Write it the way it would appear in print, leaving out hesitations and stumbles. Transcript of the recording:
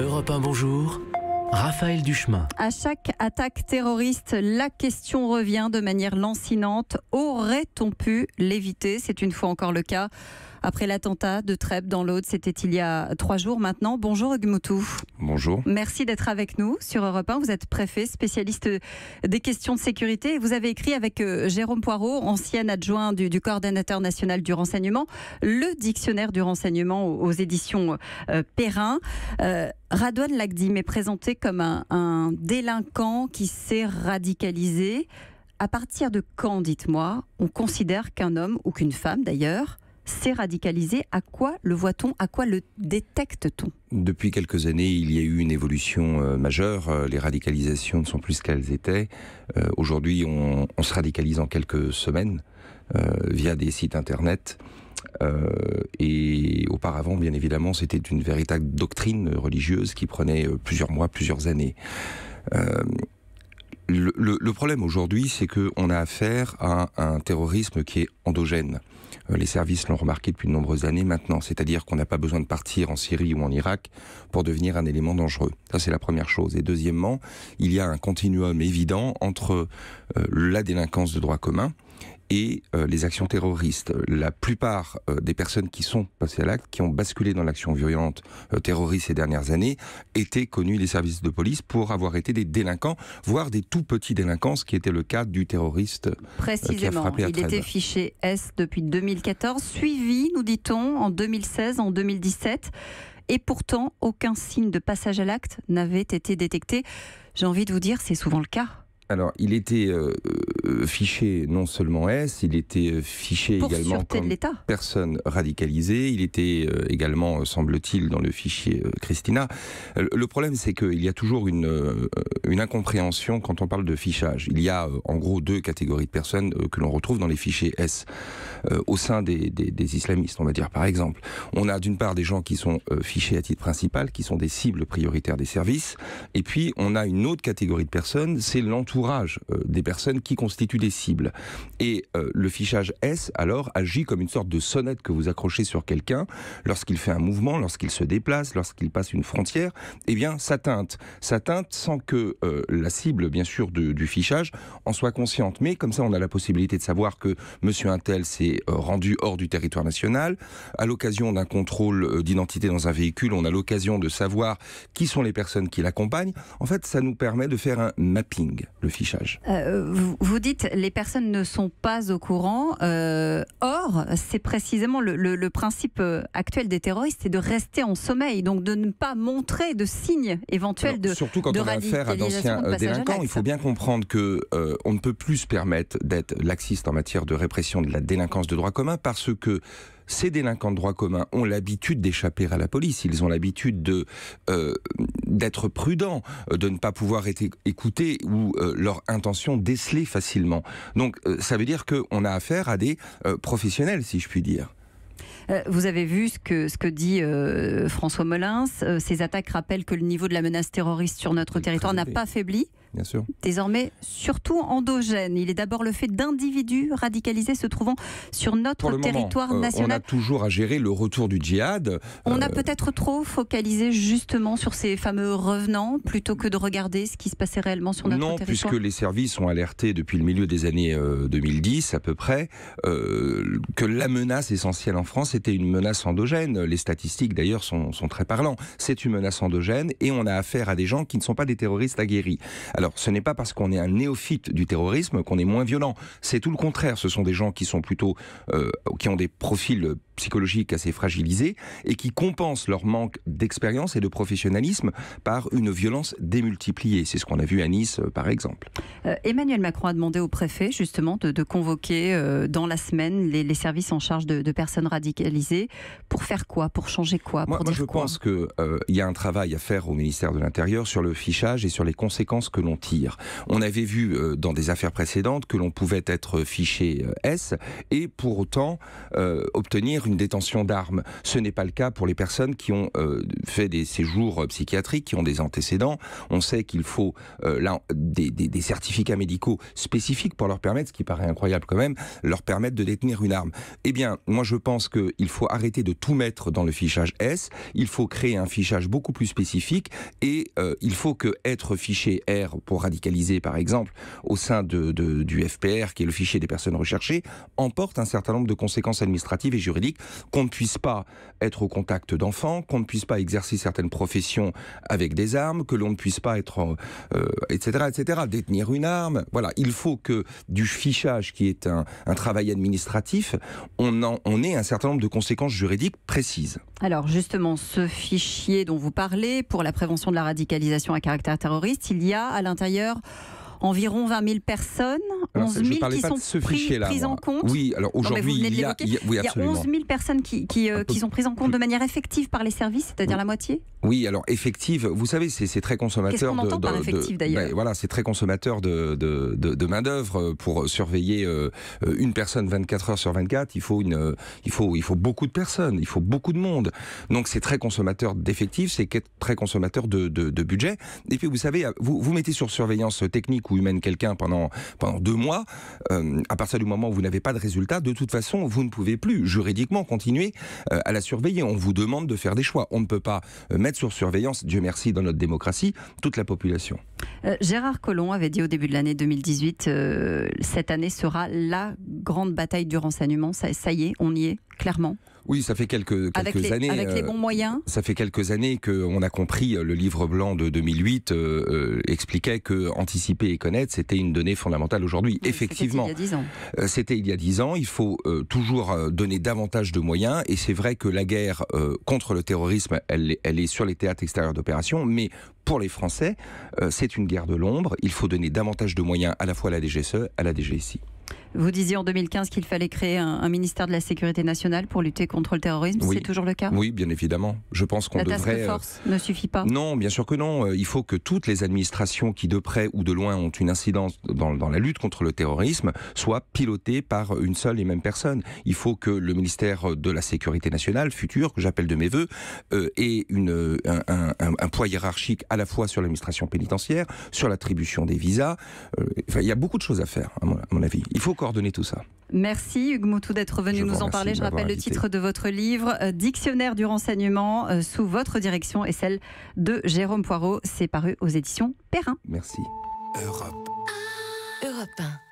Europe 1, bonjour. Raphaël Duchemin. À chaque attaque terroriste, la question revient de manière lancinante. Aurait-on pu l'éviter? C'est une fois encore le cas. Après l'attentat de Trèbes dans l'Aude, c'était il y a 3 jours maintenant. Bonjour Hugues Moutou. Bonjour. Merci d'être avec nous sur Europe 1. Vous êtes préfet, spécialiste des questions de sécurité. Vous avez écrit avec Jérôme Poirot, ancien adjoint du coordonnateur national du renseignement, le dictionnaire du renseignement aux éditions Perrin. Radouane Lagdim est présenté comme un délinquant qui s'est radicalisé. À partir de quand, dites-moi, on considère qu'un homme, ou qu'une femme d'ailleurs, s'est radicalisé? À quoi le voit-on? À quoi le détecte-t-on? Depuis quelques années, il y a eu une évolution majeure. Les radicalisations ne sont plus ce qu'elles étaient. Aujourd'hui, on se radicalise en quelques semaines via des sites internet. Et auparavant, bien évidemment, c'était une véritable doctrine religieuse qui prenait plusieurs mois, plusieurs années. Le problème aujourd'hui, c'est qu'on a affaire à un terrorisme qui est endogène. Les services l'ont remarqué depuis de nombreuses années maintenant, c'est-à-dire qu'on n'a pas besoin de partir en Syrie ou en Irak pour devenir un élément dangereux. Ça, c'est la première chose. Et deuxièmement, il y a un continuum évident entre la délinquance de droit commun et les actions terroristes. La plupart des personnes qui sont passées à l'acte, qui ont basculé dans l'action violente terroriste ces dernières années, étaient connues des services de police pour avoir été des délinquants, voire des tout petits délinquants, ce qui était le cas du terroriste qui a frappé à Trèbes. Il était fiché S depuis 2014, suivi, nous dit-on, en 2016, en 2017. Et pourtant, aucun signe de passage à l'acte n'avait été détecté. J'ai envie de vous dire, c'est souvent le cas. Alors, il était fiché non seulement S, il était fiché pour également comme personne radicalisée. Il était également, semble-t-il, dans le fichier Christina. Le problème, c'est qu'il y a toujours une incompréhension quand on parle de fichage. Il y a en gros 2 catégories de personnes que l'on retrouve dans les fichiers S. Au sein des islamistes, on va dire par exemple. On a d'une part des gens qui sont fichés à titre principal, qui sont des cibles prioritaires des services. Et puis, on a une autre catégorie de personnes, c'est l'entourage des personnes qui constituent des cibles. Et le fichage S, alors, agit comme une sorte de sonnette que vous accrochez sur quelqu'un lorsqu'il fait un mouvement, lorsqu'il se déplace, lorsqu'il passe une frontière. Eh bien, ça teinte. Ça teinte sans que la cible, bien sûr, du fichage en soit consciente. Mais comme ça, on a la possibilité de savoir que monsieur untel s'est rendu hors du territoire national. À l'occasion d'un contrôle d'identité dans un véhicule, on a l'occasion de savoir qui sont les personnes qui l'accompagnent. En fait, ça nous permet de faire un mapping, le fichage. Vous dites les personnes ne sont pas au courant. Or, c'est précisément le principe actuel des terroristes, c'est de rester en sommeil, donc de ne pas montrer de signes éventuels de surtout quand on a affaire à d'anciens délinquants, il faut bien comprendre que on ne peut plus se permettre d'être laxiste en matière de répression de la délinquance de droit commun parce que ces délinquants de droit commun ont l'habitude d'échapper à la police. Ils ont l'habitude d'être prudents, de ne pas pouvoir être écoutés ou leur intention décelée facilement. Donc ça veut dire qu'on a affaire à des professionnels, si je puis dire. Vous avez vu ce que dit François Molins. Ces attaques rappellent que le niveau de la menace terroriste sur notre territoire n'a pas faibli. Bien sûr. Désormais, surtout endogène. Il est d'abord le fait d'individus radicalisés se trouvant sur notre territoire national. On a toujours à gérer le retour du djihad. On a peut-être trop focalisé justement sur ces fameux revenants plutôt que de regarder ce qui se passait réellement sur notre territoire. Non, puisque les services ont alerté depuis le milieu des années 2010 à peu près que la menace essentielle en France était une menace endogène. Les statistiques d'ailleurs sont très parlants. C'est une menace endogène et on a affaire à des gens qui ne sont pas des terroristes aguerris. Alors, ce n'est pas parce qu'on est un néophyte du terrorisme qu'on est moins violent. C'est tout le contraire. Ce sont des gens qui sont plutôt, qui ont des profils psychologiques assez fragilisés et qui compensent leur manque d'expérience et de professionnalisme par une violence démultipliée. C'est ce qu'on a vu à Nice, par exemple. Emmanuel Macron a demandé au préfet, justement, de convoquer dans la semaine les services en charge de personnes radicalisées. Pour faire quoi? Pour changer quoi? Moi, je pense qu'il y a un travail à faire au ministère de l'Intérieur sur le fichage et sur les conséquences que l'on l'on tire. On avait vu dans des affaires précédentes que l'on pouvait être fiché S et pour autant obtenir une détention d'armes. Ce n'est pas le cas pour les personnes qui ont fait des séjours psychiatriques, qui ont des antécédents. On sait qu'il faut là des certificats médicaux spécifiques pour leur permettre, ce qui paraît incroyable quand même, leur permettre de détenir une arme. Eh bien, moi je pense qu'il faut arrêter de tout mettre dans le fichage S, il faut créer un fichage beaucoup plus spécifique et il faut que être fiché R pour radicaliser par exemple au sein du FPR, qui est le fichier des personnes recherchées, emporte un certain nombre de conséquences administratives et juridiques, qu'on ne puisse pas être au contact d'enfants, qu'on ne puisse pas exercer certaines professions avec des armes, que l'on ne puisse pas être, etc., détenir une arme. Voilà, il faut que du fichage qui est un travail administratif, on ait un certain nombre de conséquences juridiques précises. Alors justement, ce fichier dont vous parlez, pour la prévention de la radicalisation à caractère terroriste, il y a à l'intérieur environ 20 000 personnes, 11 000 qui sont prises en compte. Oui, alors aujourd'hui, il y a 11 000 personnes qui sont prises en compte de manière effective par les services, c'est-à-dire la moitié. Oui, alors effective, vous savez, c'est très consommateur. Qu'est-ce qu'on entend par effective d'ailleurs ? Voilà, c'est très consommateur de main-d'œuvre. Pour surveiller une personne 24 heures sur 24, il faut beaucoup de personnes, il faut beaucoup de monde. Donc c'est très consommateur d'effectifs, c'est très consommateur de budget. Et puis vous savez, vous mettez sur surveillance technique ou humaine quelqu'un pendant 2 mois, à partir du moment où vous n'avez pas de résultat, de toute façon, vous ne pouvez plus juridiquement continuer à la surveiller. On vous demande de faire des choix. On ne peut pas mettre sur surveillance, Dieu merci, dans notre démocratie, toute la population. Gérard Collomb avait dit au début de l'année 2018, cette année sera la grande bataille du renseignement. Ça y est, on y est, clairement. Oui, ça fait quelques années. Avec les bons moyens. Ça fait quelques années qu'on a compris. Le livre blanc de 2008 expliquait que anticiper et connaître, c'était une donnée fondamentale aujourd'hui. Oui, effectivement, c'était il y a 10 ans. C'était il y a 10 ans. Il faut toujours donner davantage de moyens. Et c'est vrai que la guerre contre le terrorisme, elle est sur les théâtres extérieurs d'opération, mais pour les Français, c'est une guerre de l'ombre. Il faut donner davantage de moyens à la fois à la DGSE, à la DGSI. Vous disiez en 2015 qu'il fallait créer un ministère de la Sécurité nationale pour lutter contre le terrorisme. Oui. C'est toujours le cas ? Oui, bien évidemment. Je pense qu'on devrait... La task force ne suffit pas ? Non, bien sûr que non. Il faut que toutes les administrations qui, de près ou de loin, ont une incidence dans la lutte contre le terrorisme, soient pilotées par une seule et même personne. Il faut que le ministère de la Sécurité nationale, futur, que j'appelle de mes voeux, ait un poids hiérarchique à la fois sur l'administration pénitentiaire, sur l'attribution des visas. Il y a beaucoup de choses à faire, à mon avis. Il faut coordonner tout ça. Merci Hugues Moutou d'être venu nous en parler. Je rappelle le titre de votre livre, Dictionnaire du renseignement, sous votre direction et celle de Jérôme Poirot. C'est paru aux éditions Perrin. Merci. Europe 1.